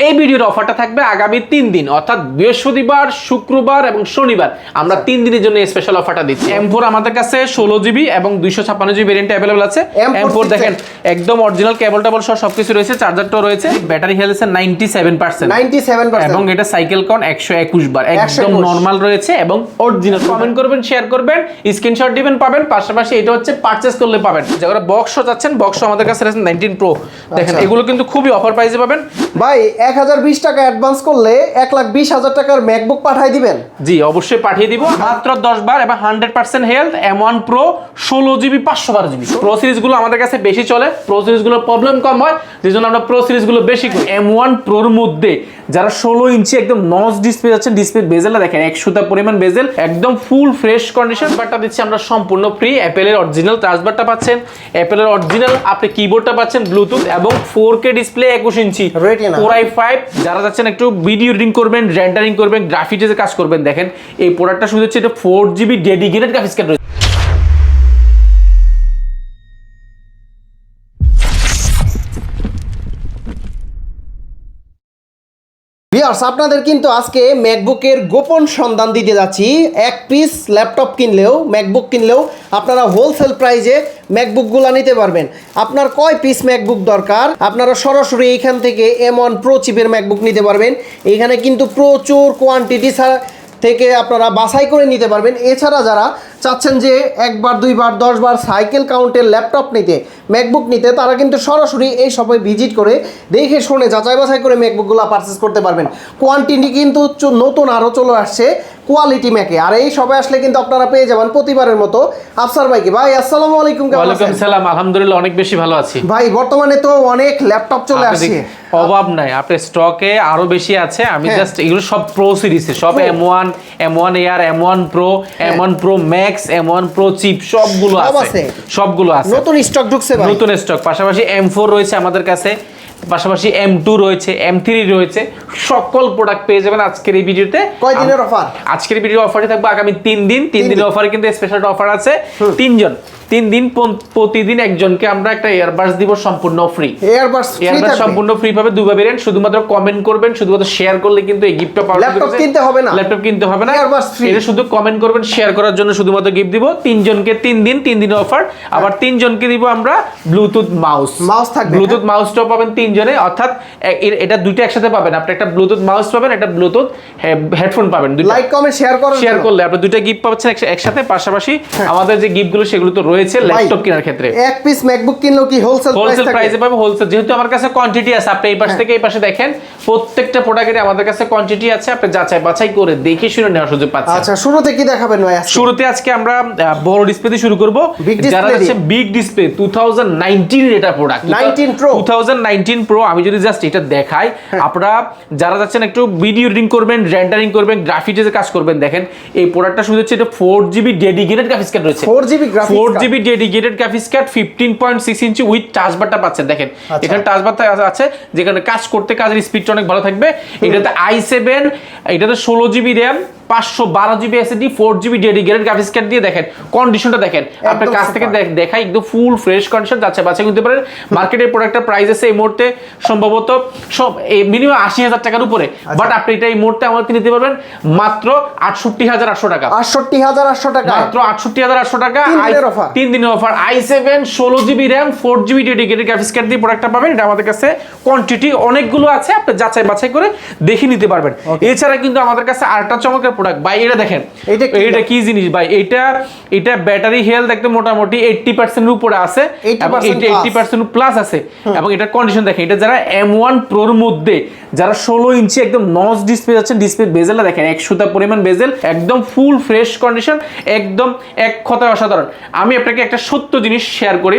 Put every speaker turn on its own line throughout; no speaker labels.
এই ভিডিওর অফারটা থাকবে আগামী 3 দিন, অর্থাৎ বৃহস্পতিবার, শুক্রবার এবং শনিবার। আমরা 3 দিনের জন্য এই স্পেশাল অফারটা দিচ্ছি। M4 আমাদের কাছে 16 জিবি এবং 256 জিবি ভেরিয়েন্ট अवेलेबल আছে। M4 দেখেন একদম অরিজিনাল কেবল টেবল সহ সবকিছু রয়েছে, চার্জারটাও রয়েছে, ব্যাটারি হেলথ আছে 97%, এবং এটা সাইকেল কাউন্ট 121 বার, একদম নরমাল রয়েছে এবং অরিজিনাল। কমেন্ট করবেন, শেয়ার করবেন, স্ক্রিনশট দিবেন, পাবেন। পাশাপাশি এটা হচ্ছে পারচেজ করলে পাবেন। যারা বক্সও যাচ্ছেন, বক্স আমাদের কাছে আছে 19 প্রো। দেখেন এগুলো কিন্তু খুবই অফার প্রাইসে পাবেন
ভাই। 1020 টাকা অ্যাডভান্স করলে 1,20,000 টাকার ম্যাকবুক পাঠিয়ে দিবেন।
জি অবশ্যই পাঠিয়ে দিব, মাত্র 10 বার এবং 100% health. M1 Pro 16 GB 512 GB. Pro সিরিজগুলো আমাদের কাছে বেশি চলে, প্রো সিরিজগুলোর প্রবলেম কম হয়, যেজন্য আমরা প্রো সিরিজগুলো বেশি করি। M1 Proর মধ্যে যারা 16 ইঞ্চি একদম নচ ডিসপ্লে যাচ্ছেন, ডিসপ্লে বেজেলটা দেখেন 100 পরিমাণ বেজেল, একদম ফুল ফ্রেশ কন্ডিশন। বারটা দিচ্ছি আমরা সম্পূর্ণ ফ্রি। অ্যাপেলের অরিজিনাল টাচবারটা পাচ্ছেন, অ্যাপেলের অরিজিনাল আপনি কিবোর্ডটা পাচ্ছেন, ব্লুটুথ এবং 4K ডিসপ্লে 21 ইঞ্চি Core i5। যারা যাচ্ছেন একটু ভিডিও এডিটিং করবেন, রেন্ডারিং করবেন, গ্রাফিক্সে কাজ করবেন, দেখেন এই প্রোডাক্টটা শুধু হচ্ছে এটা 4 জিবি ডেডিকেটেড গ্রাফিক্স কার্ড রয়েছে।
ভিউয়ার্স, আপনাদের কিন্তু আজকে ম্যাকবুকের গোপন সন্ধান দিতে যাচ্ছি। এক পিস ল্যাপটপ কিনলেও, ম্যাকবুক কিনলেও আপনারা হোলসেল প্রাইজে ম্যাকবুকগুলো নিতে পারবেন। আপনার কয় পিস ম্যাকবুক দরকার, আপনারা সরাসরি এইখান থেকে M1 Pro চিপের ম্যাকবুক নিতে পারবেন। এইখানে কিন্তু প্রচুর কোয়ান্টিটি থেকে আপনারা বাছাই করে নিতে পারবেন। এছাড়া যারা চাচ্ছেন যে একবার, দুইবার, 10 বার সাইকেল কাউন্টের ল্যাপটপ নিতে, ম্যাকবুক নিতে, তারা কিন্তু সরাসরি এই শপে ভিজিট করে দেখে শুনে যাচাই বাছাই করে ম্যাকবুকগুলো পারচেস করতে পারবেন। কোয়ান্টিটি কিন্তু নতুন আরও চলে আসছে কোয়ালিটি ম্যাকে। আর এই শপে আসলে কিন্তু আপনারা পেয়ে যাবেন প্রতিবারের মতো আফসার ভাইকে। ভাই আসসালামু আলাইকুম।
ওয়ালাইকুম আসসালাম, আলহামদুলিল্লাহ অনেক বেশি ভালো আছি।
ভাই বর্তমানে তো অনেক ল্যাপটপ চলে আসছে,
অভাব নাই, আপনার স্টকে আরো বেশি আছে। আমি জাস্ট এগুলো সব প্রো সিরিজে, সব M1, M1 Air, M1 Pro, M1 Pro Max, M1 Pro chip সবগুলো আছে, সবগুলো আছে।
নতুন স্টক ঢুকছে ভাই,
নতুন স্টক। পাশাপাশি M4 রয়েছে আমাদের কাছে, পাশাপাশি M2 রয়েছে, M3 রয়েছে, সকল প্রোডাক্ট পেয়ে যাবেন আজকের এই ভিডিওতে।
কয় দিনের অফার? আজকের
ভিডিও অফারটি থাকবে আগামী 3 দিন। 3 দিনের অফারে কিন্তু স্পেশাল অফার আছে। 3 দিন প্রতিদিন একজনকে আমরা একটা এয়ারবাডস দিব সম্পূর্ণ ফ্রি। এয়ারবাডস সম্পূর্ণ ফ্রি পাবে, দুইবার ভেরিয়েন্ট। শুধুমাত্র কমেন্ট করবেন, শুধুমাত্র শেয়ার করলে কিন্তু এই গিফটটা পাবেন।
ল্যাপটপ কিনতে হবে না,
এয়ারবাডস ফ্রি। এটা শুধু কমেন্ট করবেন, শেয়ার করার জন্য শুধুমাত্র গিফট দিব। 3 জনকে 3 দিনের অফার। আবার 3 জনকে দিব আমরা ব্লুটুথ মাউস
থাকবে।
ব্লুটুথ মাউসটাও পাবেন 3 জনে, অর্থাৎ এটা দুইটা একসাথে পাবেন। আপনি একটা ব্লুটুথ মাউস পাবেন, একটা ব্লুটুথ হেডফোন পাবেন।
লাইক কমেন্ট শেয়ার করলে
আপনি দুইটা গিফট পাচ্ছেন একসাথে। পাশাপাশি আমাদের যে গিফটগুলো সেগুলো তো রয়েছে ল্যাপটপ কেনার ক্ষেত্রে।
এক পিস ম্যাকবুক কিনলেও কি হোলসেল
প্রাইসে পাবে। হোলসেল যেহেতু আমার কাছে কোয়ান্টিটি আছে, আপনি এই পাশ থেকে এই পাশে দেখেন, প্রত্যেকটা প্রোডাক্টের আমাদের কাছে কোয়ান্টিটি আছে, আপনি যাচাই বাছাই করে দেখে শুনে নেওয়ার সুযোগ পাচ্ছেন।
আচ্ছা, শুরুতে কি দেখাবেন ভাই?
শুরুতে আজকে আমরা বড় ডিসপ্লে দিয়ে শুরু করব। যারা হচ্ছে বিগ ডিসপ্লে 2019 এর এটা প্রোডাক্ট 2019 প্রো। আমি যদি জাস্ট এটা দেখাই, আপনারা যারা যাচ্ছেন একটু ভিডিও এডিটিং করবেন, রেন্ডারিং করবেন, গ্রাফিক্সে কাজ করবেন, দেখেন এই প্রোডাক্টটা শুধু হচ্ছে এটা 4 জিবি ডেডিকেটেড গ্রাফিক্স কার্ড রয়েছে। 4 GB dedicated graphics card, 15.6 inch with টাচবারটা পাচ্ছেন। দেখেন এখানে টাচবারটা আছে, যেখানে কাজ করতে কাজের স্পিডটা অনেক ভালো থাকবে। এটাতে i7, এটাতে 16 GB RAM, 512 GB SSD, 4 GB dedicated graphics card দিয়ে দেখেন কন্ডিশনটা দেখেন। আপনার কাছ থেকে দেখাই একদম ফুল ফ্রেশ কন্ডিশন, যাচ্ছে বাচ্চা কিনতে পারেন। মার্কেটের প্রোডাক্টের প্রাইস আছে এই মুহূর্তে সম্ভবত সব মিনিমাম 80,000 টাকার উপরে, বাট আপনি এটা এই মুহূর্তে আমাদের নিতে পারবেন মাত্র 68,800 টাকা।
68,800 টাকা,
মাত্র 68,800 টাকা।
3
দিনের offer. i7 16 GB RAM, 4 GB dedicated graphics card দিয়ে প্রোডাক্টটা পাবেন। এটা আমাদের কাছে কোয়ান্টিটি অনেকগুলো আছে, আপনি যাচাই বাছাই করে দেখে নিতে পারবেন। এছাড়া কিন্তু আমাদের কাছে আরেকটা চমৎকার প্রোডাক্ট ভাই, এটা দেখেন, এটা কি জিনিস ভাই? এটা ব্যাটারি হেলথ একদম মোটামুটি 80% এর উপরে আছে, 80% প্লাস আছে। এবং এটার কন্ডিশন দেখেন, এটা যারা M1 Proর মধ্যে যারা 16 ইঞ্চি একদম নচ ডিসপ্লে যাচ্ছেন, ডিসপ্লে বেজেলটা দেখেন 100 পরিমাণ বেজেল, একদম ফুল ফ্রেশ কন্ডিশন, একদম এক কথায় অসাধারণ। আমি আপনাকে একটা সত্য জিনিস শেয়ার করি।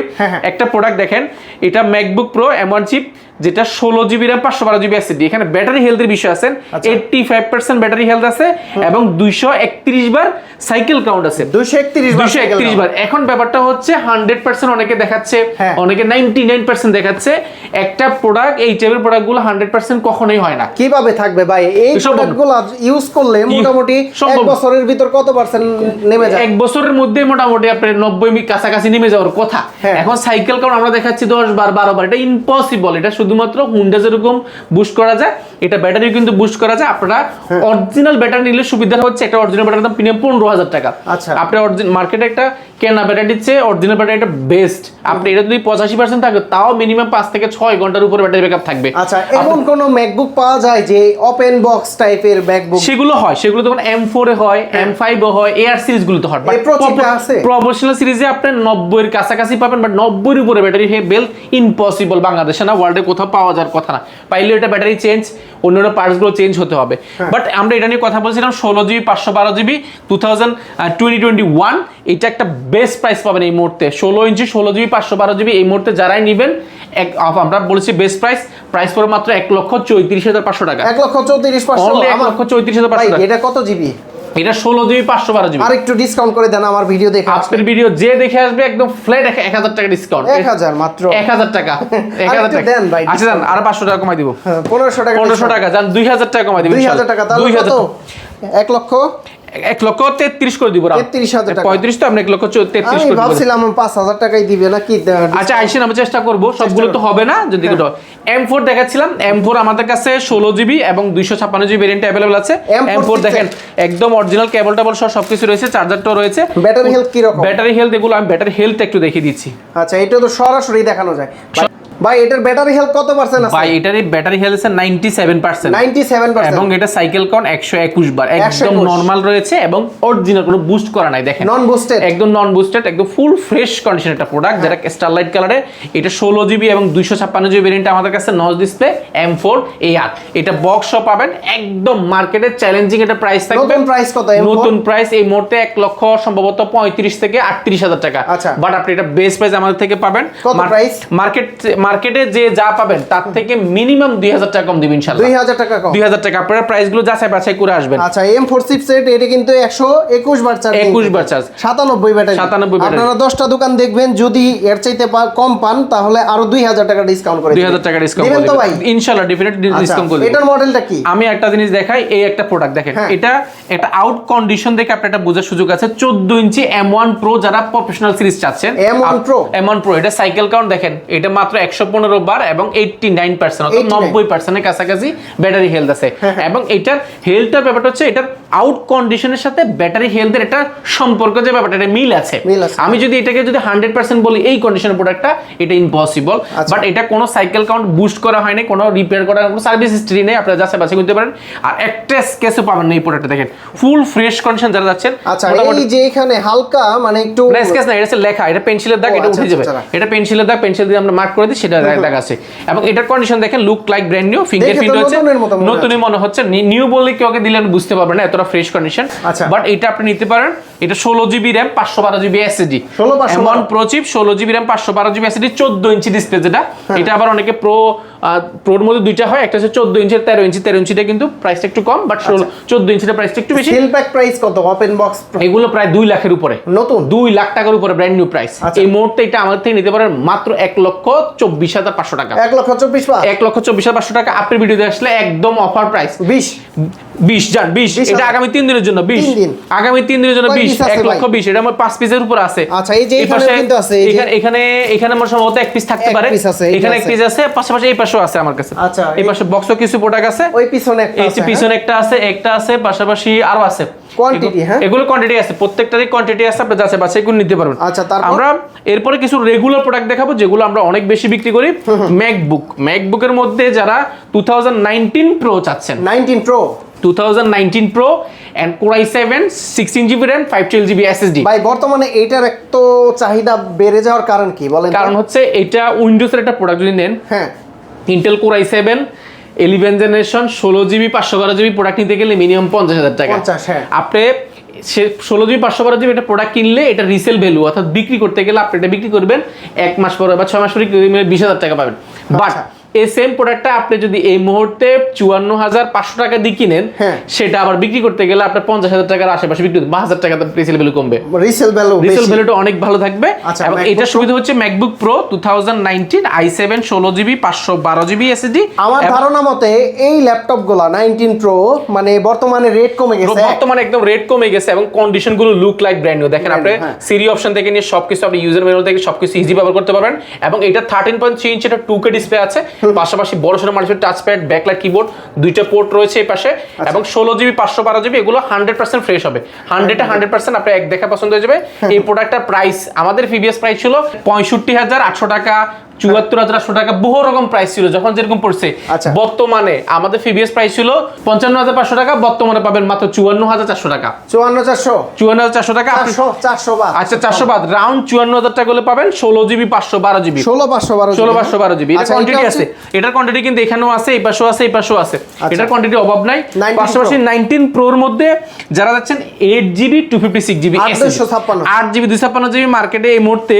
একটা প্রোডাক্ট দেখেন, এটা ম্যাকবুক প্রো M1 চিপ, যেটা 16 জিবি র্যাম, 512 জিবি এসএসডি। এখানে ব্যাটারি হেলথের বিষয় আছে, 85% ব্যাটারি হেলথ আছে এবং 231 বার সাইকেল কাউন্ট আছে। 231 বার। এখন ব্যাপারটা হচ্ছে 100% অনেকে দেখাচ্ছে, অনেকে 99% দেখাচ্ছে। একটা প্রোডাক্ট, এই টাইপের প্রোডাক্টগুলো 100% কখনোই হয় না।
কিভাবে থাকবে ভাই? এই প্রোডাক্টগুলো ইউজ করলে মোটামুটি 1 বছরের ভিতর কত পার্সেন্ট নেমে যায়?
1 বছরের মধ্যে মোটামুটি আপনার 90 কাছাকাছি নেমে যাওয়ার কথা। এখন সাইকেল কাউন্ট আমরা দেখাচ্ছি 10 বার, 12 বার, এটা ইম্পসিবল। এটা শুধুমাত্র হুন্ডা যেরকম বুস্ট করা যায়, এটা ব্যাটারি কিন্তু বুস্ট করা যায়। আপনারা অরিজিনাল ব্যাটারি নিলে সুবিধা হচ্ছে একটা অরিজিনাল ব্যাটারির দাম প্রিমিয়াম 15,000 টাকা।
আচ্ছা।
আপনি মার্কেটে একটা কেনা ব্যাটারির চেয়ে অরিজিনাল ব্যাটারিটা বেস্ট। আপনি এটা যদি 85% থাকে তাও মিনিমাম 5 থেকে 6 ঘন্টার উপরে ব্যাটারি ব্যাকআপ থাকবে।
আচ্ছা, এমন কোন ম্যাকবুক পাওয়া যায় যে ওপেন বক্স টাইপের ম্যাকবুক?
সেগুলো হয়, সেগুলো তখন M4 এ হয়, M5 এ হয়, এআর সিরিজ গুলোতে হয়।
এই প্রচুরটা আছে।
প্রফেশনাল সিরিজে আপনি 90 এর কাছাকাছি পাবেন, বাট 90 এর উপরে ব্যাটারি বেল্ট ইম্পসিবল, বাংলাদেশে না ওয়ার্ল্ডে কোথাও পাওয়া যাওয়ার কথা না। পাইলে এটা ব্যাটারি চেঞ্জ, অন্যান্য পার্টসগুলো চেঞ্জ হতে হবে। বাট আমরা এটা নিয়ে কথা বলছিলাম 16GB 512GB 2021, এটা একটা বেস্ট প্রাইস পাবেন এই মুহূর্তে। 16 ইঞ্চি 16GB 512GB এই মুহূর্তে যারাই নেবেন আমরা বলেছি বেস্ট প্রাইস পড়ে মাত্র 1,34,500 টাকা।
1,34,500
Only 1,34,500 টাকা।
এটা কত জিবি?
এটা 16GB 512GB।
আর একটু ডিসকাউন্ট করে দেন আমার ভিডিও দেখে।
আপনার ভিডিও যে দেখে আসবে একদম ফ্ল্যাট 1000 টাকা ডিসকাউন্ট।
1000 মাত্র?
1000 টাকা। 1000 টাকা
দেন ভাই।
আচ্ছা দেন, আর 500 টাকা কমাই দিব।
1500 টাকা।
1500 টাকা জান, 2000 টাকা কমাই দিব।
2000 টাকা তাহলে কত?
1,33,000 করে দিব।
33,000 টাকা।
35 তো আপনি 1,33,000
আমি
করে দিব।
ভাবছিলাম 5,000 টাকাই দিবে নাকি।
আচ্ছা আইসেন, আমি চেষ্টা করব, সবগুলো তো হবে না। যদি M4 দেখাচ্ছিলাম, M4 আমাদের কাছে 16GB এবং 256GB ভেরিয়েন্ট अवेलेबल আছে। M4 দেখেন একদম অরিজিনাল কেবল টেবল সহ সবকিছু রয়েছে, চার্জারটাও রয়েছে।
ব্যাটারি হেলথ কি রকম?
ব্যাটারি হেলথ এগুলো আমি ব্যাটারি হেলথ একটু দেখিয়ে দিচ্ছি।
আচ্ছা, এটা তো সরাসরি দেখানো যায়। ভাই এটার ব্যাটারি হেলথ কত পার্সেন্ট আছে?
ভাই এটার ব্যাটারি হেলথ আছে 97%।
97%।
এবং এটা সাইকেল কাউন্ট 121 বার, একদম নরমাল রয়েছে এবং অরিজিনাল কোনো বুস্ট করা নাই। দেখেন
নন বুস্টেড,
একদম নন বুস্টেড, একদম ফুল ফ্রেশ কন্ডিশন একটা প্রোডাক্ট, যেটা স্টারলাইট কালারে। এটা 16GB এবং 256GB ভেরিয়েন্ট আমাদের কাছে নচ ডিসপ্লে M4 AR। এটা বক্সও পাবেন, একদম মার্কেটে চ্যালেঞ্জিং একটা প্রাইস থাকবে।
নতুন প্রাইস কত?
নতুন প্রাইস এই মুহূর্তে 1 লক্ষ সম্ভবত 35 থেকে 38,000 টাকা।
আচ্ছা,
বাট আপনি এটা বেস্ট প্রাইস আমাদের থেকে পাবেন।
কত প্রাইস?
মার্কেটে যে যা পাবেন তার থেকে মিনিমাম 2000 টাকা কম দিবেন ইনশাআল্লাহ।
2000 টাকা কম?
2000 টাকা। আপনারা প্রাইসগুলো যাচাই বাছাই করে আসবেন।
আচ্ছা, M4 চিপসেট এটা কিন্তু 121 বার চার্জ।
21 বার চার্জ,
97 ব্যাটারি।
97 ব্যাটারি।
আপনারা 10টা দোকান দেখবেন, যদি এর চাইতে কম পান তাহলে আরো 2000 টাকা ডিসকাউন্ট করে
2000 টাকা ডিসকাউন্ট
দিবেন তো ভাই?
ইনশাআল্লাহ ডেফিনেটলি ডিসকাউন্ট করে।
এটার মডেলটা কি?
আমি একটা জিনিস দেখাই, এই একটা প্রোডাক্ট দেখেন, এটা একটা আউট কন্ডিশন দেখে আপনি এটা বোঝার সুযোগ আছে। 14 ইঞ্চি M1 Pro যারা প্রফেশনাল সিরিজ চাচ্ছেন, M1 Pro এটা সাইকেল কাউন্ট দেখেন, এটা মাত্র 115 বার এবং 89% অর্থাৎ 90% এর কাছাকাছি ব্যাটারি হেলথ আছে। এবং এটার হেলথের ব্যাপারটা হচ্ছে এটার আউট কন্ডিশনের সাথে ব্যাটারি হেলথের একটা সম্পর্ক, যে ব্যাপারটা এটা মিল আছে। আমি যদি এটাকে যদি 100% বলি এই কন্ডিশনের প্রোডাক্টটা, এটা ইম্পসিবল। বাট এটা কোনো সাইকেল কাউন্ট বুস্ট করা হয়নি, কোনো রিপেয়ার করার কোনো সার্ভিস হিস্ট্রি নেই, আপনারা যাচাই বাছাই করতে পারেন। আর একটা স্কেচও পাবেন না এই প্রোডাক্টটা, দেখেন ফুল ফ্রেশ কন্ডিশন যারা যাচ্ছেন।
আচ্ছা, এই যে এখানে হালকা মানে একটু
স্কেচ না, এটা লেখা, এটা পেন্সিলের দাগ, এটা উঠে যাবে। এটা পেন্সিলের দাগ, পেন্সিল দিয়ে আমরা মার্ক করে দিই, সেটা দাগ আছে। এবং এটার কন্ডিশন দেখেন, look like brand new, fingerprint হচ্ছে নতুনই মনে হচ্ছে। নিউ বললে কেউ দিলে বুঝতে পারবেন না, এতটা ফ্রেশ কন্ডিশন। বাট এটা আপনি নিতে পারেন। এটা 16GB RAM 512GB SSD, M1 Pro চিপ, 16GB RAM 512GB SSD, 14 ইঞ্চি ডিসপ্লে যেটা। এটা আবার অনেকে প্রোর মধ্যে দুইটা হয়, একটা হচ্ছে 14 ইঞ্চি, 13 ইঞ্চি। 13 ইঞ্চিটা কিন্তু প্রাইসটা একটু কম, বাট 14 ইঞ্চিটা প্রাইসটা একটু বেশি।
সেল প্যাক প্রাইস কত ওপেন বক্স?
এগুলো প্রায় 2 লাখের উপরে, নতুন 2 লাখ টাকার উপরে ব্র্যান্ড নিউ প্রাইস। এই মুহূর্তে এটা আমাদের থেকে নিতে পারেন মাত্র 1,24,500 টাকা।
1,24,500
টাকা। আপনার ভিডিওতে আসলে একদম অফার প্রাইস 20 জান 20। এটা আগামী 3 দিনের জন্য 20, আগামী 3 দিনের জন্য 20, 1,20,000। এটা আমার 5 পিসের উপর আছে।
আচ্ছা, এই যে এখানে কিন্তু আছে,
এখানে আমার সম্ভবত 1 পিস থাকতে পারে। এখানে 1 পিস আছে, পাশাপাশি এই পাশেও আছে আমার কাছে।
আচ্ছা,
এই পাশে বক্সও কিছু প্রোডাক্ট আছে,
ওই পিছনে একটা আছে,
পিছনে একটা আছে, পাশাপাশি আরো আছে।
কোয়ান্টিটি, হ্যাঁ
এগুলো কোয়ান্টিটি আছে, প্রত্যেকটারই কোয়ান্টিটি আছে, আপনি যাচাই বাছাই করে নিতে পারবেন।
আচ্ছা, তারপর
আমরা এরপরে কিছু রেগুলার প্রোডাক্ট দেখাবো যেগুলো আমরা অনেক বেশি বিক্রি করি। ম্যাকবুকের মধ্যে যারা 2019 Pro চাচ্ছেন, 2019 Pro and Core i7 16GB RAM 512GB SSD।
ভাই বর্তমানে এটার এত চাহিদা বেড়ে যাওয়ার কারণ কি বলেন?
কারণ হচ্ছে এটা উইন্ডোজের একটা প্রোডাক্ট যদি নেন,
হ্যাঁ,
Intel Core i7 11 generation 16GB 512GB product নিতে গেলে মিনিমাম 50,000 টাকা। আপনি 16GB 512GB এটা প্রোডাক্ট কিনলে এটা রিসেল ভ্যালু অর্থাৎ বিক্রি করতে গেলে আপনি এটা বিক্রি করবেন 1 মাস পরে বা 6 মাস পরে 20,000 টাকা পাবেন। বাট এই সেম প্রোডাক্টটা আপনি যদি এই মুহূর্তে 54,500 টাকা দিয়ে কিনেন, সেটা আবার বিক্রি করতে গেলে আপনার 50,000 টাকার আশেপাশে বিক্রি করতে 5,000 টাকা রিসেল ভ্যালু কমবে, রিসেল ভ্যালুটা অনেক ভালো থাকবে। এবং এটা সুবিধা হচ্ছে MacBook pro 2019 i7 16GB 512GB SSD।
আমার ধারণা মতে এই ল্যাপটপগুলো 19 Pro মানে বর্তমানে রেট কমে গেছে,
বর্তমানে একদম রেট কমে গেছে এবং কন্ডিশনগুলো লুক লাইক ব্র্যান্ড নিউ। দেখেন আপনি সিরি অপশন থেকে নিয়ে সবকিছু আপনি ইউজার ম্যানুয়াল থেকে সবকিছু ইজি ব্যবহার করতে পারবেন। এবং এটা 13.3 ইঞ্চি একটা 2K ডিসপ্লে আছে পাশাপাশি বড় সড়ো মাল্টিপ্যাড টাচপ্যাড, ব্যাকলাইট কিবোর্ড, দুইটা পোর্ট রয়েছে এই পাশে এবং 16GB 512GB এগুলো 100% ফ্রেশ হবে। 100% আপনি এক দেখা পছন্দ হয়ে যাবে। এই প্রোডাক্টটার প্রাইস আমাদের প্রিভিয়াস প্রাইস ছিল 65,800 টাকা, 74,800 টাকা, বহু রকম প্রাইস ছিল যখন যেরকম পড়ছে। বর্তমানে আমাদের প্রিভিয়াস প্রাইস ছিল 55,500 টাকা, বর্তমানে পাবেন মাত্র 54,400 টাকা। 54,400 টাকা।
400 বাদ।
আচ্ছা 400 বাদ, রাউন্ড 54,000 টাকা হলে পাবেন 16GB 512GB।
16,512
এটা কোয়ান্টিটি আছে, এটার কোয়ান্টিটি কিন্তু এখানেও আছে, এই পাশেও আছে, এই পাশেও আছে। এটার কোয়ান্টিটি অভাব নাই। পাশাপাশি 19 প্রোর মধ্যে যারা যাচ্ছেন 8GB 256GB 8GB 256GB মার্কেটে এই মুহূর্তে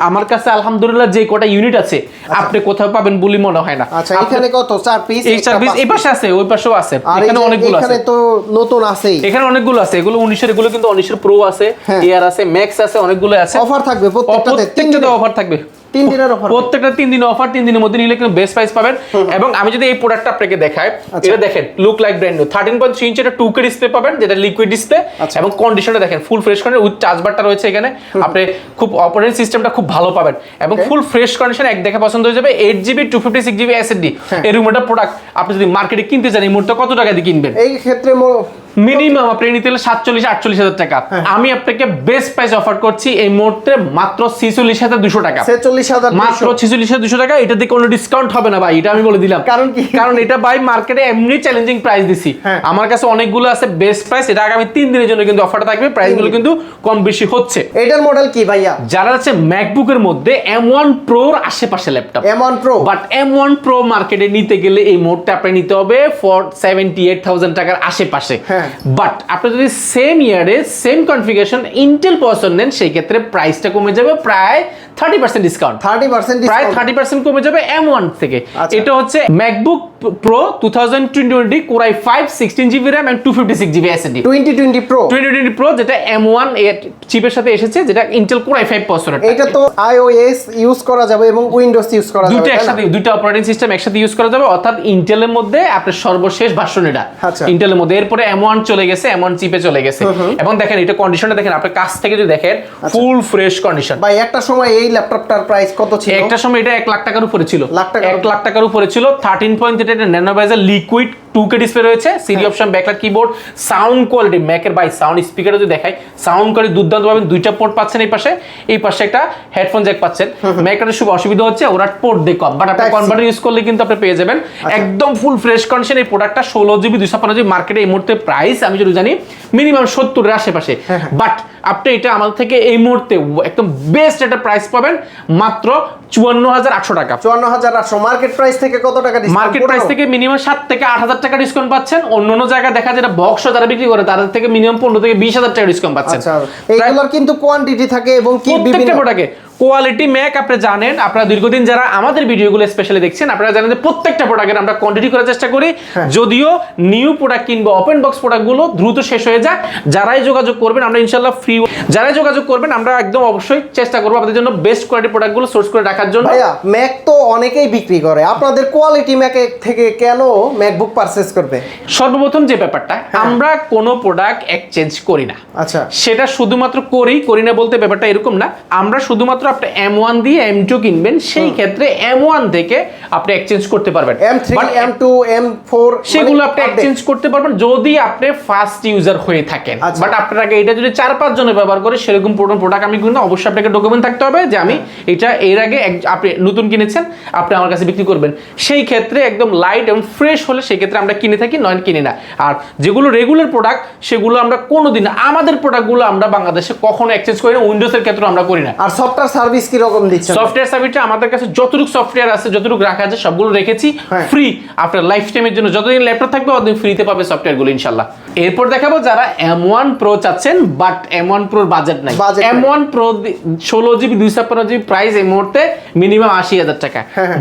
আমার কাছে আলহামদুলিল্লাহ যে কটা ইউনিট আছে আপনি কোথাও পাবেন বলে মনে হয় না।
আচ্ছা এখানে কত 4 পিস?
এই 4 পিস এই পাশে আছে, ওই পাশেও আছে, এখানে অনেকগুলো আছে।
এখানে তো নতুন আছে,
এখানে অনেকগুলো আছে, এগুলো 19 এর, এগুলো কিন্তু 19 এর প্রো আছে, এয়ার আছে, ম্যাক্স আছে, অনেকগুলো আছে।
অফার থাকবে প্রত্যেকটাতে, 3 দিনের
অফার থাকবে,
3 দিনের অফার,
প্রত্যেকটা 3 দিনের অফার। 3 দিনের মধ্যে নিলে কিন্তু বেস্ট প্রাইস পাবেন। এবং আমি যদি এই প্রোডাক্টটা আপনাকে দেখাই, এটা দেখেন লুক লাইক ব্র্যান্ড নিউ 13.3 ইঞ্চি, এটা 2K ডিসপ্লে পাবেন, যেটা লিকুইড ডিসপ্লে। এবং কন্ডিশনটা দেখেন full fresh condition, with charge বারটা রয়েছে এখানে। আপনি খুব অপারেটিং সিস্টেমটা খুব ভালো পাবেন এবং ফুল ফ্রেশ কন্ডিশন, এক দেখা পছন্দ হয়ে যাবে। 8GB 256GB SSD এরকম একটা প্রোডাক্ট আপনি যদি মার্কেটে কিনতে চান এই মুহূর্তে কত টাকা দিয়ে কিনবেন?
এই ক্ষেত্রে
মিনিমাম আপনি নিতে হলে 47-48 টাকা। আমি আপনাকে বেস্ট প্রাইস অফার করছি এই মুহূর্তে মাত্র 46,200 টাকা।
46,200
মাত্র 46,200 টাকা। এটা দিয়ে কোনো ডিসকাউন্ট হবে না ভাই, এটা আমি বলে দিলাম।
কারণ কি?
কারণ এটা ভাই মার্কেটে এমনি চ্যালেঞ্জিং প্রাইস দিছি। আমার কাছে অনেকগুলো আছে বেস্ট প্রাইস, এটা আগামী 3 দিনের জন্য কিন্তু অফারটা থাকবে। প্রাইসগুলো কিন্তু কম বেশি হচ্ছে।
এটার মডেল কি ভাইয়া?
যারা আছে ম্যাকবুকের মধ্যে M1 Proর আশেপাশে laptop,
M1 Pro,
but M1 Pro মার্কেটে নিতে গেলে এই মুহূর্তে আপনি নিতে হবে ফর 78,000 টাকার আশেপাশে। বাট আপনি যদি সেম ইয়ারে সেম কনফিগারেশন ইন্টেল প্রসেসর নেন, সেই ক্ষেত্রে প্রাইসটা কমে যাবে প্রায় 30% ডিসকাউন্ট।
30%
প্রায় 30% কমে যাবে M1 থেকে। এটা হচ্ছে MacBook pro 2020 Core i5 16GB RAM and 256GB SSD
2020 Pro,
যেটা M1 চিপের সাথে এসেছে, যেটা ইন্টেল Core i5 প্রসেসর।
এটা তো iOS ইউজ করা যাবে এবং উইন্ডোজ ইউজ করা যাবে,
দুটো একসাথে, দুটো অপারেটিং সিস্টেম একসাথে ইউজ করা যাবে। অর্থাৎ ইন্টেলের মধ্যে আপনার সর্বশেষ ভার্সন এটা ইন্টেলের মধ্যে। এরপরে M1 চলে গেছে, M1 চিপে চলে গেছে। এবং দেখেন এটা কন্ডিশনটা দেখেন, আপনি কাছ থেকে যদি দেখেন ফুল ফ্রেশ কন্ডিশন।
ভাই একটা সময় এই ল্যাপটপটার প্রাইস কত ছিল?
একটা সময় এটা 1 লাখ টাকার উপরে ছিল, 1 লাখ টাকার উপরে ছিল। 13.3 এটা ন্যানোভাইজার লিকুইড 2K ডিসপ্লে রয়েছে, Siri option, backlight keyboard, sound quality ম্যাকের বাই সাউন্ড স্পিকার যদি দেখাই, সাউন্ড কোয়ালিটি দুর্দান্ত পাবেন। দুইটা পোর্ট পাচ্ছেন এই পাশে একটা হেডফোন জ্যাক পাচ্ছেন। ম্যাকের খুব অসুবিধা হচ্ছে, ওরা পোর্ট দিয়ে কম, বাট আপনি কনভার্টার ইউজ করলে কিন্তু আপনি পেয়ে যাবেন একদম ফুল ফ্রেশ কন্ডিশন। এই প্রোডাক্টটা 16GB 256GB মার্কেটে এই মুহূর্তে প্রাইস আমি যদি জানি মিনিমাম 70 এর আশেপাশে। বাট আপনি এটা আমাদের থেকে এই মুহূর্তে একদম বেস্ট একটা প্রাইস পাবেন মাত্র 54,800 টাকা।
54,800 মার্কেট প্রাইস থেকে কত টাকা ডিসকাউন্ট?
মার্কেট প্রাইস থেকে মিনিমাম 7 থেকে 8,000 টাকা ডিসকাউন্ট পাচ্ছেন। অন্যান্য জায়গায় দেখা যায় বক্স যারা বিক্রি করে তাদের থেকে মিনিমাম 15 থেকে 20,000 টাকা ডিসকাউন্ট পাচ্ছেন।
আচ্ছা এইগুলোর কিন্তু কোয়ান্টিটি থাকে এবং কি বিভিন্ন
প্রোডাক্টে কোয়ালিটি ম্যাক আপনি জানেন, আপনারা দীর্ঘদিন যারা আমাদের ভিডিওগুলো স্পেশালি দেখছেন আপনারা জানেন যে প্রত্যেকটা প্রোডাক্টের আমরা কোয়ান্টিটি করার চেষ্টা করি। যদিও নিউ প্রোডাক্ট কিংবা ওপেন বক্স প্রোডাক্টগুলো দ্রুত শেষ হয়ে যায়। যারাই যোগাযোগ করবেন আমরা ইনশাআল্লাহ ফ্রি, যারাই যোগাযোগ করবেন আমরা একদম অবশ্যই চেষ্টা করব আপনাদের জন্য বেস্ট কোয়ালিটি প্রোডাক্টগুলো সোর্স করে রাখার জন্য।
ভাইয়া ম্যাক তো অনেকেই বিক্রি করে, আপনাদের কোয়ালিটি ম্যাক থেকে কেন ম্যাকবুক পারচেজ করবে?
সর্বপ্রথম যে ব্যাপারটা, আমরা কোনো প্রোডাক্ট এক্সচেঞ্জ করি না।
আচ্ছা
সেটা শুধুমাত্র করি না বলতে ব্যাপারটা এরকম না। আমরা শুধুমাত্র আপনি M1 দিয়ে M2 কিনবেন, সেই ক্ষেত্রে M1 থেকে আপনি এক্সচেঞ্জ করতে পারবেন।
M3 M2 M4
সেগুলো আপনি এক্সচেঞ্জ করতে পারবেন যদি আপনি ফার্স্ট ইউজার হয়ে থাকেন। বাট আপনার আগে এটা যদি 4-5 জনে ব্যবহার করে সেরকম প্রোডাক্ট আমি কিন্তু অবশ্যই আপনাকে ডকুমেন্ট থাকতে হবে যে আমি এটা এর আগে আপনি নতুন কিনেছেন, আপনি আমার কাছে বিক্রি করবেন। সেই ক্ষেত্রে একদম লাইট এবং ফ্রেশ হলে সেই ক্ষেত্রে আমরা কিনে থাকি, নয় কিনি না। আর যেগুলো রেগুলার প্রোডাক্ট সেগুলো আমরা কোনোদিন আমাদের প্রোডাক্টগুলো আমরা বাংলাদেশে কখনো এক্সচেঞ্জ করি না, উইন্ডোজের ক্ষেত্রে আমরা করি না।
আর সফটওয়্যার সার্ভিস কি রকম দিচ্ছেন?
সফটওয়্যার সার্ভিসটা আমাদের কাছে যতটুকু সফটওয়্যার আছে, যতটুকু রাখা আছে সবগুলো রেখেছি ফ্রি। আপনার লাইফ টাইমের জন্য যতদিন ল্যাপটপ থাকবে ততদিন ফ্রিতে পাবে সফটওয়্যারগুলো ইনশাআল্লাহ। এরপর দেখাবো যারা M1 Pro চাচ্ছেন বাট M1 Pro বাজেট নাই। M1 Pro 16GB 256GB price এই মুহূর্তে মিনিমাম 80,000 টাকা।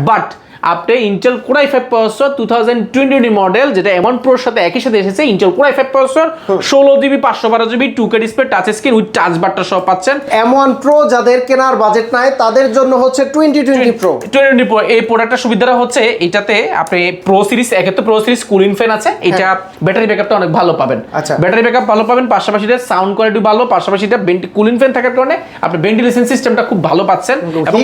বাট আপনি Intel Core i5 processor 2020 model, যেটা M1 Pro এর সাথে একই সাথে এসেছে, Intel Core i5 processor 16GB 512GB 2K display, touch screen with touch বারটা সহ পাচ্ছেন।
M1 Pro যাদের কেনার বাজেট নাই তাদের জন্য হচ্ছে 2020 Pro।
এই প্রোডাক্টটার সুবিধাটা হচ্ছে এটাতে আপনি প্রো সিরিজ, একে তো প্রো সিরিজ কুলিং ফ্যান আছে, এটা ব্যাটারি ব্যাকআপটা অনেক ভালো পাবেন। ব্যাটারি ব্যাকআপ ভালো পাবেন, পাশাপাশি এটা সাউন্ড কোয়ালিটি ভালো, পাশাপাশি এটা কুলিং ফ্যান থাকার কারণে আপনি ভেন্টিলেশন সিস্টেমটা খুব ভালো পাচ্ছেন এবং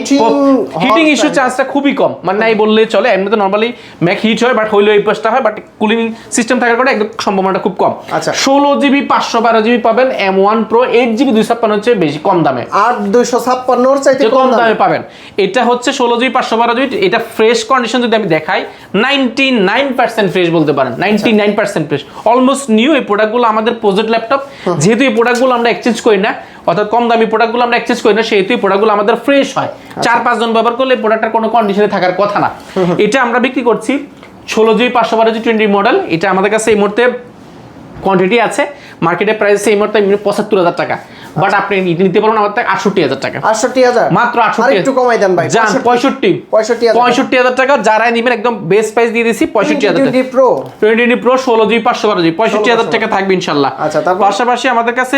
হিটিং ইস্যু চান্সটা খুবই কম, মানে নাই বললেই চলে। এমনিতে নরমালি ম্যাক হিট হয়, বাট হইলেও এই পাশটা হয়, বাট কুলিং সিস্টেম থাকার কারণে একদম সম্ভাবনাটা খুব কম।
আচ্ছা
16GB 512GB পাবেন M1 Pro 8GB 256 হচ্ছে বেশি কম দামে,
8256 চাইতে
কম দামে পাবেন। এটা হচ্ছে 16GB 512GB, এটা ফ্রেশ কন্ডিশন যদি আমি দেখাই 99% ফ্রেশ বলতে পারেন, 99% ফ্রেশ, অলমোস্ট নিউ। এই প্রোডাক্টগুলো আমাদের প্রজেক্ট ল্যাপটপ, যেহেতু এই প্রোডাক্টগুলো আমরা এক্সচেঞ্জ করি না, অর্থাৎ কম দামি প্রোডাক্টগুলো আমরা এক্সচেঞ্জ করি না, সেহেতু এই প্রোডাক্টগুলো আমাদের ফ্রেশ হয়। 4-5 জন ব্যবহার করলে এই প্রোডাক্টটার কোনো কন্ডিশনে থাকার কথা না। এটা আমরা বিক্রি করছি 16GB 512GB 20 মডেল। এটা আমাদের কাছে এই মুহূর্তে কোয়ান্টিটি আছে, মার্কেটের প্রাইস এই মুহূর্তে 75,000 টাকা, বাট আপনি নিতে পারবেন আমাদের থেকে 68,000 টাকা।
68,000
মাত্র 68,000,
একটু কমাই দেন ভাই,
জান 65,000 টাকা। যারাই নেবেন একদম বেস্ট প্রাইস দিয়ে দিছি 65,000 টাকা। 20 Pro 16GB 512GB 65,000 টাকা থাকবে ইনশাআল্লাহ।
আচ্ছা,
পাশাপাশি আমাদের কাছে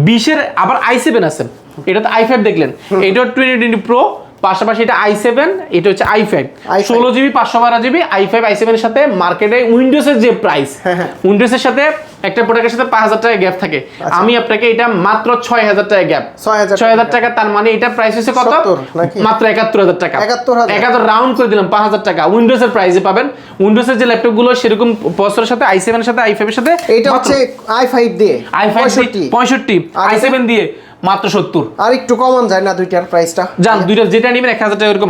20 এর আবার i7 আছে, এটা তো i5 দেখলেন, এটা 20 Pro, পাশাপাশি এটা i7, এটা হচ্ছে i5 16GB 512GB i5 i7 এর সাথে মার্কেটে উইন্ডোজের যে প্রাইস, উইন্ডোজের সাথে একটা প্রোডাক্টের সাথে 5,000 টাকা গ্যাপ থাকে, আমি আপনাকে এটা মাত্র 6,000 টাকা গ্যাপ, 6,000 টাকা, তার মানে এটা প্রাইস হচ্ছে কত, মাত্র 71,000 টাকা, 71 রাউন্ড করে দিলাম, 5,000 টাকা উইন্ডোজের প্রাইসে পাবেন। উইন্ডোজের যে ল্যাপটপ গুলো সেরকম প্রসেসরের সাথে i7 এর সাথে i5 এর সাথে,
এটা হচ্ছে i5 দিয়ে
65, i7 দিয়ে মাত্র 70।
আর একটু কমান যায় না দুইটার প্রাইসটা?
জান দুইটা যেটা নেবেন 1,000 টাকা এরকম,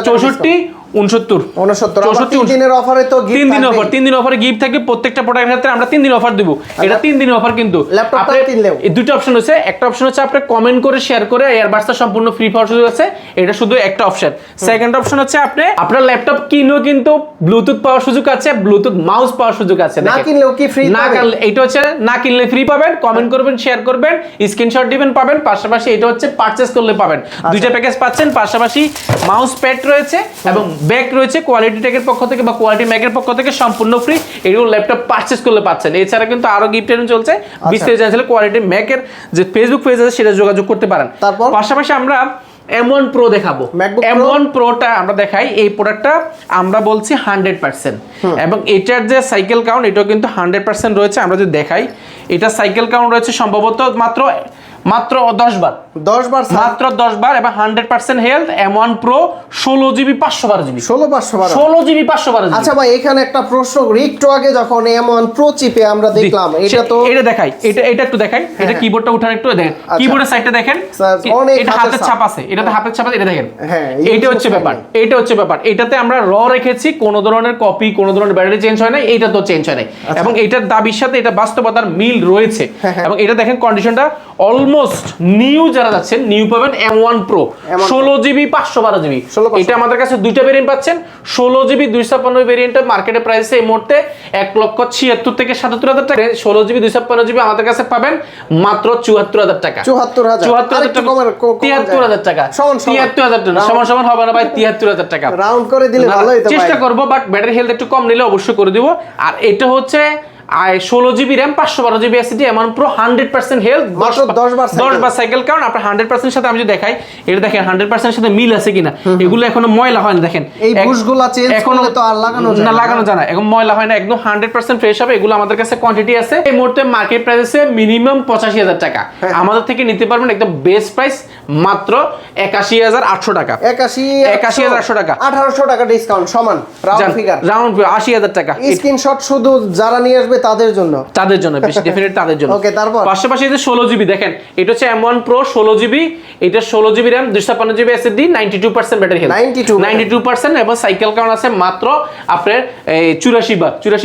64 69
64 দিনের অফারে তো গিফট
3 দিন অফারে গিফট থাকবে প্রত্যেকটা প্রোডাক্টের ক্ষেত্রে, আমরা 3 দিন অফার দেব। এটা 3 দিন অফার, কিন্তু
ল্যাপটপটা কিনলেও
এই দুটো অপশন আছে। একটা অপশন হচ্ছে আপনি কমেন্ট করে শেয়ার করে এয়ারবাডসটা সম্পূর্ণ ফ্রি পাওয়ার সুযোগ আছে, এটা শুধু একটা অপশন। সেকেন্ড অপশন হচ্ছে আপনি আপনার ল্যাপটপ কিনেও কিন্তু ব্লুটুথ পাওয়ার সুযোগ আছে, ব্লুটুথ মাউস পাওয়ার সুযোগ আছে।
না কিনলেও কি ফ্রি
না কিনলে, এটা হচ্ছে না কিনলে ফ্রি পাবেন, কমেন্ট করবেন, শেয়ার করবেন, স্ক্রিনশট দিবেন পাবেন। পাশাপাশি এটা হচ্ছে পারচেজ করলে পাবেন, দুইটা প্যাকেজ পাচ্ছেন। পাশাপাশি মাউস প্যাড রয়েছে এবং ব্যাগ রয়েছে, কোয়ালিটি টেকের পক্ষ থেকে বা কোয়ালিটি ম্যাকের পক্ষ থেকে সম্পূর্ণ ফ্রি, এগুলো ল্যাপটপ পারচেজ করলে পাচ্ছেন। এছাড়া কিন্তু আরো গিফট এর চলছে, বিস্তারিত জানতে হলে কোয়ালিটি ম্যাকের যে ফেসবুক পেজ আছে সেটা যোগাযোগ করতে পারেন। পাশাপাশি আমরা M1 Pro দেখাবো, M1 Proটা আমরা দেখাই। এই প্রোডাক্টটা আমরা বলছি 100%, এবং এটার যে সাইকেল কাউন্ট এটাও কিন্তু 100% রয়েছে। আমরা যদি দেখাই, এটা সাইকেল কাউন্ট রয়েছে সম্ভবত মাত্র 10 বার, মাত্র 10 বার, এবং 100% health. M1 Pro 16GB 512GB 16GB 512GB।
আচ্ছা ভাই, এখানে একটা প্রশ্ন, একটু আগে যখন M1 Pro চিপে আমরা দেখলাম, এটা তো
এটা দেখাই, এটা একটু দেখাই, এটা কিবোর্ডটা উঠান একটু দেখেন, কিবোর্ডের সাইডটা দেখেন, এটা হাতের ছাপ আছে, এটাতে হাতের ছাপ আছে, এটা দেখেন, এইটা হচ্ছে ব্যাপার, এটা হচ্ছে ব্যাপার। এটাতে আমরা র রেখেছি, কোনো ধরনের কপি, কোনো ধরনের ব্যাটারি চেঞ্জ হয় না, এটা তো চেঞ্জ হয় না, এবং এটার দাবির সাথে এটা বাস্তবতার মিল রয়েছে। এবং এটা দেখেন কন্ডিশনটা অলমোস্ট নিউ, যারা যাচ্ছেন নিউ পাবেন M1 Pro 16GB 512GB। এটা আমাদের কাছে দুইটা ভেরিয়েন্ট পাচ্ছেন, 16GB 256 ভেরিয়েন্টের মার্কেটে প্রাইসে এই মুহূর্তে 1,76,000 থেকে 77,000 টাকা। 16GB 256GB আমাদের কাছে পাবেন মাত্র 74,000 টাকা, 74,000 টাকা, 73,000 টাকা, 73,000 টাকা, সমান হবে না ভাই, 73,000 টাকা
রাউন্ড করে দিলে ভালো হতো।
চেষ্টা করব, বাট ব্যাটারি হেলথ একটু কম নিলে অবশ্যই করে দিব। আর এটা হচ্ছে 16GB RAM 512GB SSD M1 Pro 100% health, 10 বার সাইকেল কাউন্ট। আপনার 100% সাথে আমি যদি দেখাই, এটা দেখেন 100% সাথে মিল আছে কিনা, এগুলো এখনো ময়লা হয় না, দেখেন
এই বুশগুলো চেঞ্জ করলে তো আর লাগানো যায় না,
এখন ময়লা হয় না, একদম 100% ফ্রেশ হবে। এগুলো আমাদের কাছে কোয়ান্টিটি আছে। এই মুহূর্তে মার্কেট প্রাইসে মিনিমাম 85,000 টাকা, আমাদের থেকে নিতে পারবেন একদম বেস্ট প্রাইস মাত্র 81,800 টাকা, 81,800 টাকা,
1800 টাকা ডিসকাউন্ট, সমান রাউন্ড ফিগার,
80,000 টাকা।
স্ক্রিনশট শুধু যারা নিয়ে আসবে তাদের জন্য বেশি ডেফিনেট তাদের জন্য। ওকে, তারপর পাশাপাশি এই যে 16GB দেখেন, এটা হচ্ছে M1 Pro 16GB, এটা 16GB RAM 256GB SSD, 92% battery health, 92%, এবং সাইকেল কাউন্ট আছে মাত্র আপনার 84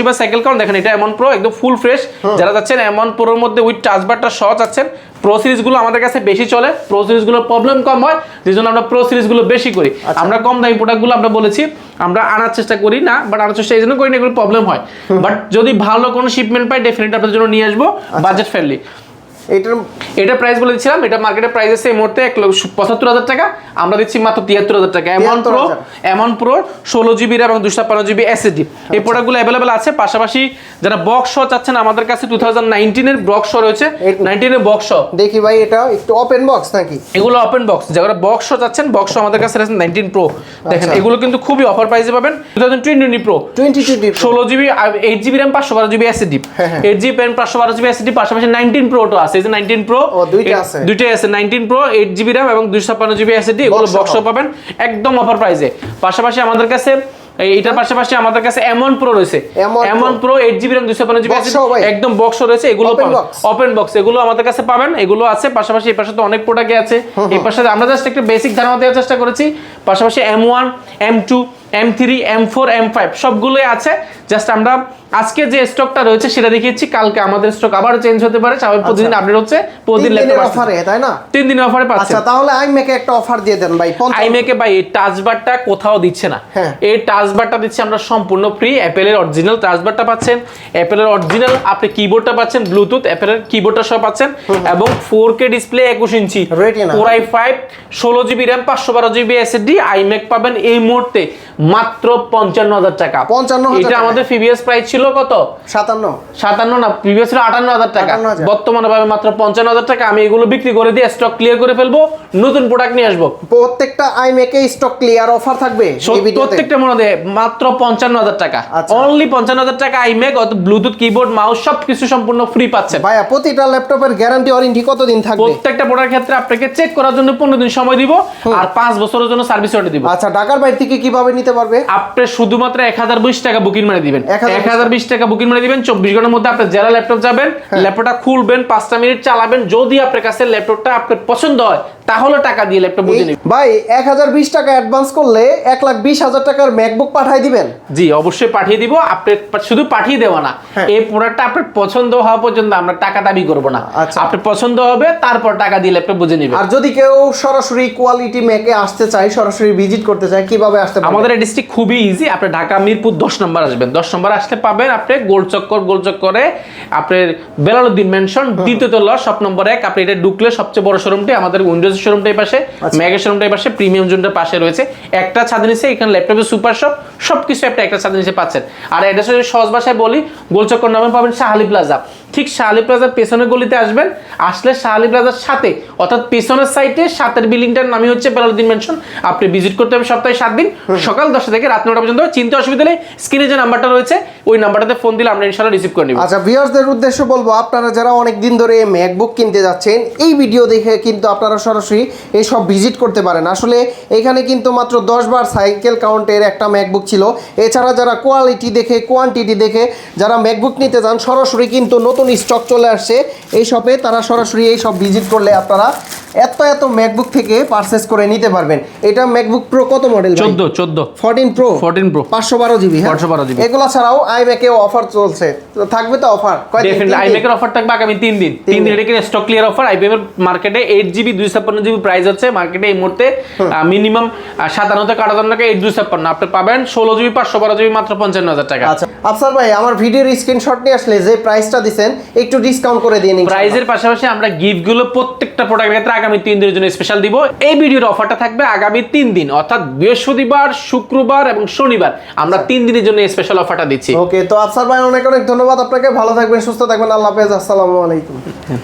বার সাইকেল কাউন্ট। দেখেন এটা M1 Pro একদম ফুল ফ্রেশ। যারা যাচ্ছেন M1 Pro এর মধ্যে উইথ টাচ বারটা সহ যাচ্ছেন, প্রো সিরিজগুলো আমাদের কাছে বেশি চলে, প্রো সিরিজগুলোর প্রবলেম কম হয়, যেজন্য আমরা প্রো সিরিজগুলো বেশি করি। আমরা কম দামি প্রোডাক্টগুলো আমরা বলেছি আমরা আনার চেষ্টা করি না, বাট আনার চেষ্টা এই জন্য করি না, এগুলো প্রবলেম হয়। বাট যদি ভালো কোনো শিপমেন্ট পাই ডেফিনেটলি আপনাদের জন্য নিয়ে আসবো, বাজেট ফ্রেন্ডলি। এটা প্রাইস বলে দিচ্ছিলাম, এটা মার্কেটে প্রাইস আছে এই মুহূর্তে 1,75,000 টাকা, আমরা দিচ্ছি মাত্র 73,000 টাকা। M1 Pro 16GB RAM এবং 256GB SSD, এই প্রোডাক্টগুলো অ্যাভেলেবেল আছে। পাশাপাশি যারা বক্স শো চাচ্ছেন, আমাদের কাছে 2019 এর বক্স শো রয়েছে, 19 এর বক্স শো দেখি ভাই, এটা একটু ওপেন বক্স নাকি? এগুলো ওপেন বক্স, যারা বক্স শো চাচ্ছেন, বক্স শো আমাদের কাছে আছে 19 Pro। দেখেন এগুলো কিন্তু খুবই অফার প্রাইসে পাবেন। 2020 Pro 16GB 8GB RAM 512GB SSD, 8GB RAM 512GB SSD, পাশাপাশি 19 Pro টো আছে, এই যে 19 Pro দুইটাই আছে, 19 Pro 8GB RAM এবং 256GB SSD, এগুলো বক্স পাবেন একদম অফার প্রাইসে। পাশাপাশি আমাদের কাছে
এটার পাশাপাশি আমাদের কাছে M1 Pro রয়েছে, M1 Pro 8GB RAM 256GB একদম বক্স রয়েছে, এগুলো ওপেন বক্স, এগুলো আমাদের কাছে পাবেন, এগুলো আছে। পাশাপাশি এই পাশে তো অনেক প্রোডাক্ট আছে, এই পাশে আমরা জাস্ট একটা বেসিক ধারণা দেওয়ার চেষ্টা করেছি। পাশাপাশি M1, M2, M3, M4, M5 সবগুলোই আছে। জাস্ট আমরা আজকে যে স্টকটা রয়েছে সেটা দেখিয়েছি, কালকে আমাদের স্টক আবার চেঞ্জ হতে পারে, স্বাভাবিক প্রতিদিন আপডেট হচ্ছে, প্রতিদিন ল্যাপটপ
অফারে, তাই না?
3 দিনের অফারে পাচ্ছেন।
আচ্ছা, তাহলে আইম্যাকে একটা অফার দিয়ে দেন ভাই।
আইম্যাকে ভাই এই টাচ বারটা কোথাও দিচ্ছে না, এই টাচ বারটা দিচ্ছি আমরা সম্পূর্ণ ফ্রি। অ্যাপেলের অরিজিনাল টাচ বারটা পাচ্ছেন, অ্যাপেলের অরিজিনাল আপনি কিবোর্ডটা পাচ্ছেন, ব্লুটুথ অ্যাপেলের কিবোর্ডটা সব পাচ্ছেন, এবং 4K ডিসপ্লে 21 ইঞ্চি Core i5 16GB RAM 512GB SSD iMac পাবেন এই মুহূর্তে মাত্র 55,000 টাকা।
55,000
এটা আমাদের প্রিভিয়াস প্রাইস ছিল কত? 57 না, প্রিভিয়াস ছিল 58,000 টাকা, বর্তমানে পাবে মাত্র 55,000 টাকা। আমি এগুলো বিক্রি করে দিয়ে স্টক ক্লিয়ার করে ফেলবো, নতুন প্রোডাক্ট নিয়ে আসবো।
প্রত্যেকটা আইম্যাকে স্টক ক্লিয়ার অফার থাকবে
প্রত্যেকটা মনে মাত্র 55,000 টাকা, অনলি 55,000 টাকা আইম্যাক, অত ব্লুটুথ কিবোর্ড মাউস সবকিছু সম্পূর্ণ ফ্রি পাচ্ছেন।
ভাইয়া প্রতিটা ল্যাপটপের গ্যারান্টি ওয়ারেন্টি কতদিন থাকবে?
প্রত্যেকটা প্রোডাক্টের ক্ষেত্রে আপনাকে চেক করার জন্য 15 দিন সময় দিব, আর 5 বছরের জন্য সার্ভিস ওয়ারেন্টি দিব।
আচ্ছা, ঢাকার বাইরে থেকে কিভাবে নিতে পারবে?
আপনি শুধুমাত্র 1020 টাকা বুকিং মানে দিবেন, 1020 টাকা বুকিং মানে দিবেন। 24 ঘন্টার মধ্যে আপনি যারা ল্যাপটপ যাবেন, ল্যাপটপটা খুলবেন, 5টা মিনিট চালাবেন, যদি আপনার কাছে ল্যাপটপটা আপনার পছন্দ হয় তাহলে টাকা দিয়ে ল্যাপটপ বুঝে নেবেন।
ভাই 1020 টাকা অ্যাডভান্স করলে 1,20,000 টাকার ম্যাকবুক পাঠিয়ে দিবেন?
জি অবশ্যই পাঠিয়ে দিব। আপনি শুধু পাঠিয়ে দেওয়া না, এই প্রোডাক্টটা আপনার পছন্দ হওয়া পর্যন্ত আমরা টাকা দাবি করব না। আপনার পছন্দ হবে তারপর টাকা দিয়ে ল্যাপটপ বুঝে নেবেন।
আর যদি কেউ সরাসরি কোয়ালিটি ম্যাকে আসতে চায়, সরাসরি ভিজিট করতে চায়, কিভাবে আসতে পারবে?
আমাদের ডিস্ট্রিক্ট খুবই ইজি। আপনি ঢাকা মিরপুর 10 নম্বর আসবেন, 10 নম্বর আসলে পাবেন আপনি গোল চক্করে আপনার বেলালউদ্দিন মেনশন দ্বিতীয় তলা শপ নম্বর 1। আপনি এটা ঢুকলে সবচেয়ে বড় শোরুমটি আমাদের উইন্ডোজ শোরুমটাই পাশে, ম্যাগের শোরুমটাই পাশে, প্রিমিয়াম জোনটার পাশে রয়েছে। একটা ছাদ নিচে এখানে ল্যাপটপের সুপার শপ সবকিছু একটা ছাদ নিচে পাচ্ছেন। আর অ্যাড্রেস যদি সহজ ভাষায় বলি, গোলচক্কর নামে পাবেন শাহালি প্লাজা, ঠিক শাহালি প্লাজার পেছনের গলিতে আসবেন, আসলে শাহালি প্লাজার সাথে অর্থাৎ পেছনের সাইডে সাতের বিল্ডিংটার নামই হচ্ছে বেলালউদ্দিন মেনশন। আপনি ভিজিট করতে হবে সপ্তাহে 7 দিন, সকাল 10টা থেকে রাত 9টা পর্যন্ত। চিন্তা অসুবিধা নেই, স্ক্রিনে যে নাম্বারটা রয়েছে ওই নাম্বারটাতে ফোন দিলে আমরা ইনশাআল্লাহ রিসিভ করে নিব।
আচ্ছা, ভিউয়ারদের উদ্দেশ্যে বলবো, আপনারা যারা অনেক দিন ধরে ম্যাকবুক কিনতে যাচ্ছেন, এই ভিডিও দেখে কিন্তু আপনারা সরাসরি এই সব ভিজিট করতে পারেন। আসলে এখানে কিন্তু মাত্র 10 বার সাইকেল কাউন্টের একটা ম্যাকবুক ছিল। এছাড়া যারা কোয়ালিটি দেখে, কোয়ান্টিটি দেখে যারা ম্যাকবুক নিতে যান, সরাসরি কিন্তু নতুন স্টক চলে আসছে এই শপে। তারা সরাসরি এই সব ভিজিট করলে আপনারা এত ম্যাকবুক থেকে পারচেজ করে নিতে পারবেন। এটা ম্যাকবুক প্রো কত মডেল?
14
14 pro
512GB।
এগুলো ছাড়াও আইম্যাকে অফার চলছে, থাকবে তো অফার?
ডেফিনেটলি আইম্যাকের অফার থাকবে আগামী 3 দিন। 3 দিন এটা কি স্টক ক্লিয়ার অফার। আইবিএম এর মার্কেটে 8GB 256GB প্রাইস আছে মার্কেটে এই মুহূর্তে, মিনিমাম 57 থেকে 58 টাকা 8256। আপনি পাবেন 16GB 512GB মাত্র 55,000 টাকা।
আচ্ছা আফসার ভাই, আমার ভিডিওর স্ক্রিনশট নিয়ে আসলে যে প্রাইসটা দিবেন একটু ডিসকাউন্ট করে দিন।
প্রাইজের পাশাপাশি আমরা গিফটগুলো প্রত্যেকটা প্রোডাক্টের ক্ষেত্রে আগামী 3 দিনের জন্য স্পেশাল দিব। এই ভিডিওর অফারটা থাকবে আগামী 3 দিন, অর্থাৎ বৃহস্পতিবার, শুক্রবার এবং শনিবার। আমরা 3 দিনের জন্য স্পেশাল অফারটা দিচ্ছি।
ওকে, তো আফসার ভাই অনেক ধন্যবাদ আপনাকে। ভালো থাকবেন, সুস্থ থাকবেন। আল্লাহ হাফেজ, আসসালামু আলাইকুম।